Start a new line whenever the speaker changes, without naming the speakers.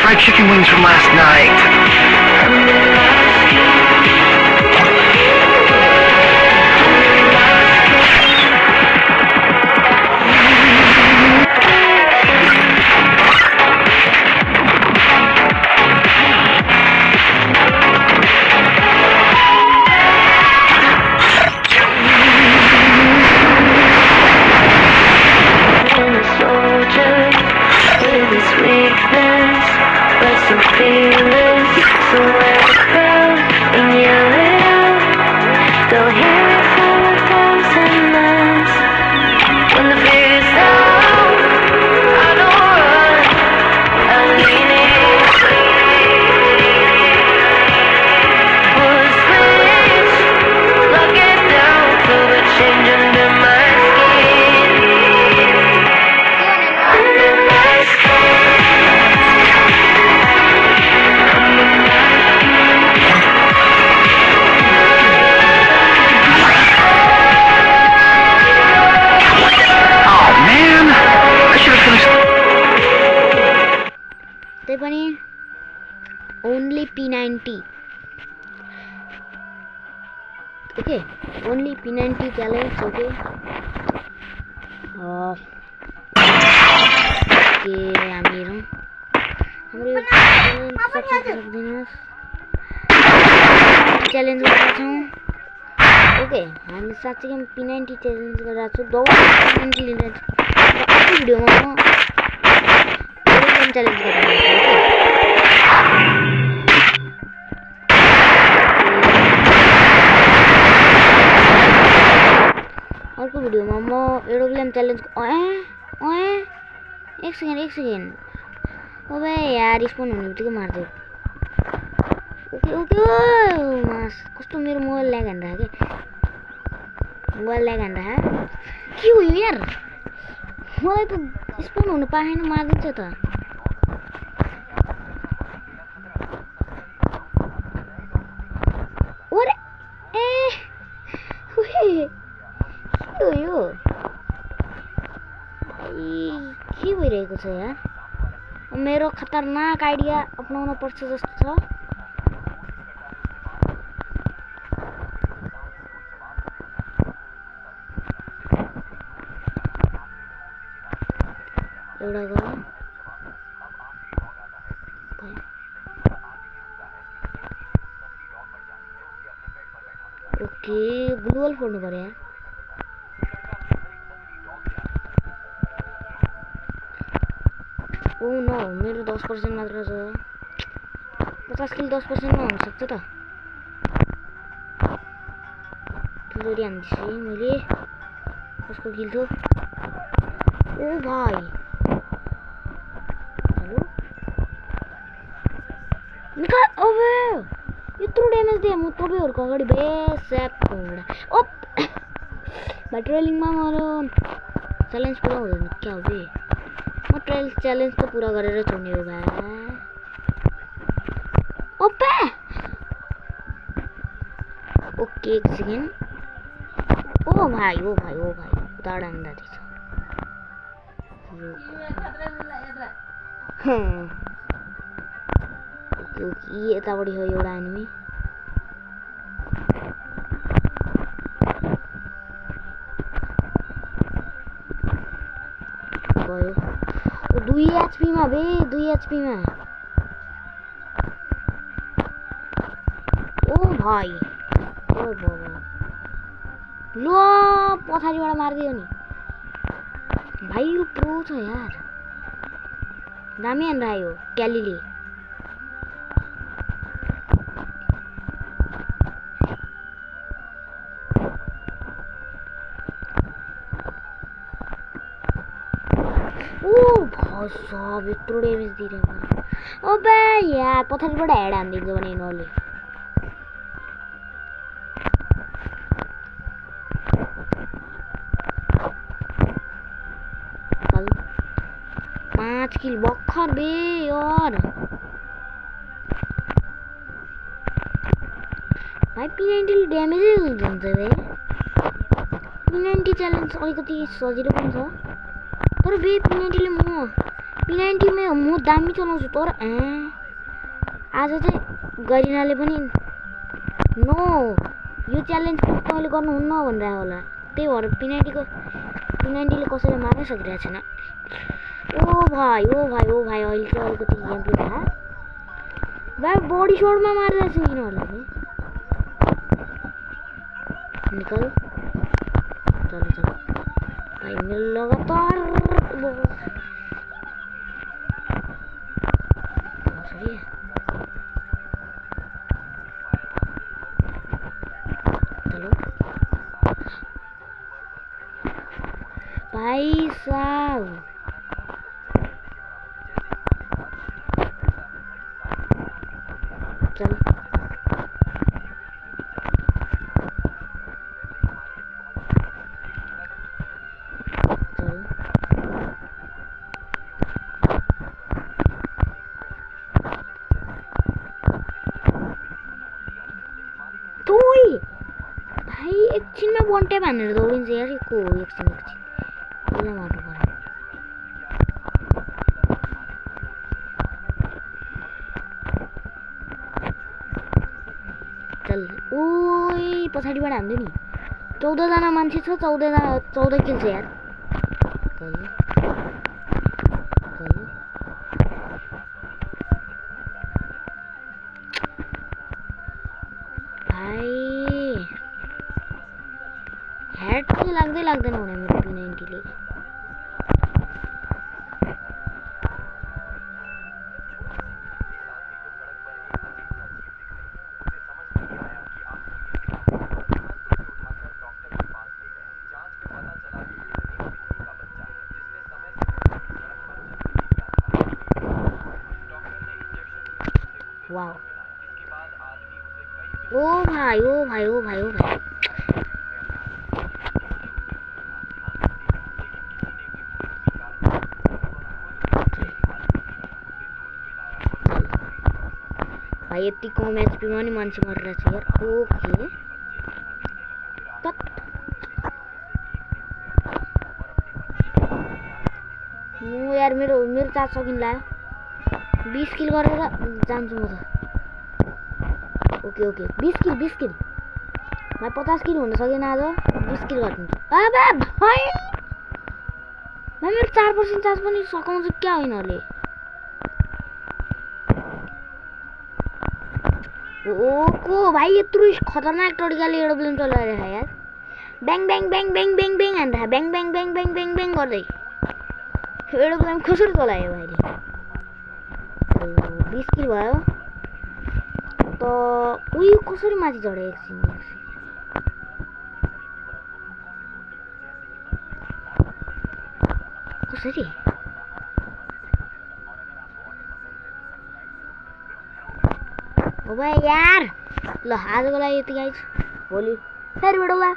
fried chicken wings from last night.
Only P90. Okay, only P90 challenge. Okay. Okay, I'm here. Challenge गरेका छौं. Okay, हामी साच्चै P90 challenge गरेका छौं. दबाउ P90 लिन अर्को भिडियोमा म चैलेंज गर्छु. अर्को भिडियोमा म एरोप्लेन च्यालेन्ज एक सेकेन्ड ओबे यार स्पोन हुने बित्तिकै मार्दै. ओके मास कस्तो मेरो मोबाइल ल्याग हान्दा के हो यार. मलाई त स्पोन हुन पाएन मार्दिन्छ त. ओरे यो के भइरहेको छ यार. मेरो खतरनाक आइडिया अपनाउन पर्छ जस्तो छ. एउटा गरौँ. ओके ग्लुअल फोड्नु पर्यो यार. ओ नो मेरो 10% मात्र छ. 50 किल 10% मा हुन सक्छ त. किलरी हान्छु मैले. कसको किल थियो. ओ भाइ हेलो निका. ओबे यत्रो ड्यामेज दिए म तपाईहरुको अगाडि बेस्याप हुँडा. ओप भाइ ट्रेलिङमा मेरो च्यालेन्ज पुरा हुँदैन क्या हो बे. म ट्रेल च्यालेन्ज त पुरा गरेर छोड्ने हो भाइ. ओपे ओके एक सेकेन्ड. ओ भाइ उताड हान्दा रहेछ. ओके यतापट्टि हो एउटा एनिमी. गयो 2 HP मा बे 2 HP मा. ओ भाइ ओ बाबा लो पछाडीबाट मार्दियो नि भाइ. यो प्रो छ यार. दामी हान्रायो क्यालीले. ओ भाइ सब यत्रो ड्यामेज दिइरहेको. ओबे यार पछाडीबाट हेड हान्दिन्छ भने यिनीहरूले. किल भर्खर बे यार. भाइ P90 ले ड्यामेजै हुन्छ बे. P90 च्यालेन्ज अलिकति सजिलो पनि छ तर बे P90 ले म P90 मै म दामी चलाउँछु तर आज चाहिँ गरिनाले पनि नो यो च्यालेन्ज तपाईले गर्नुहुन्न भनिरहेको होला त्यही भएर P90 ले कसैले मार्नै सकिरहेको छैन ओ भाइ अहिले चाहिँ अलिकति गेम प्ले थाहा भाइ बडी शॉटमा मारिरहेछ यिनीहरुले निकल चलो भाइ मिल लगातार चलो भाई साहब चल भाई एकछिनमा वन ट्याप हानेर दौडिन्छ यार को एकछिन यसलाई मार्नु पर्यो चल ओइ पछाडिबाट हान्दै नि 14 जना मान्छे छ 14 किल छ यार भाइ हेड चाहिँ लाग्दैन हुने मेरो P90 ले वाओ ओ भाई भाइ यति कम एचपी मा नि मान्छे मरिरहेछ यार ओके म यार मेरो चार्ज सकिन लाग्यो 20 किल गरेर जान्छु म त ओके 20 किल मैं 50 किल हुन सकेन आज 20 किल गरिदिन्छु अबे भाइ मैं मेरो 4% चार्ज पनि सकाउँछ क्या हैनले ओको भाइ यत्रो खतरनाक तरिकाले एरोप्लेन चलाइरहेछ यार ब्याङ ब्याङ हान्दा ब्याङ ब्याङ गर्दै एरोप्लेन कसरी चलायो भाइले 20 किल भयो त उही कसरी माथि चढे एकछिन कसरी ओ भाइ यार ल आजको लागि यति गाइस भोलि फेरि भेटौँला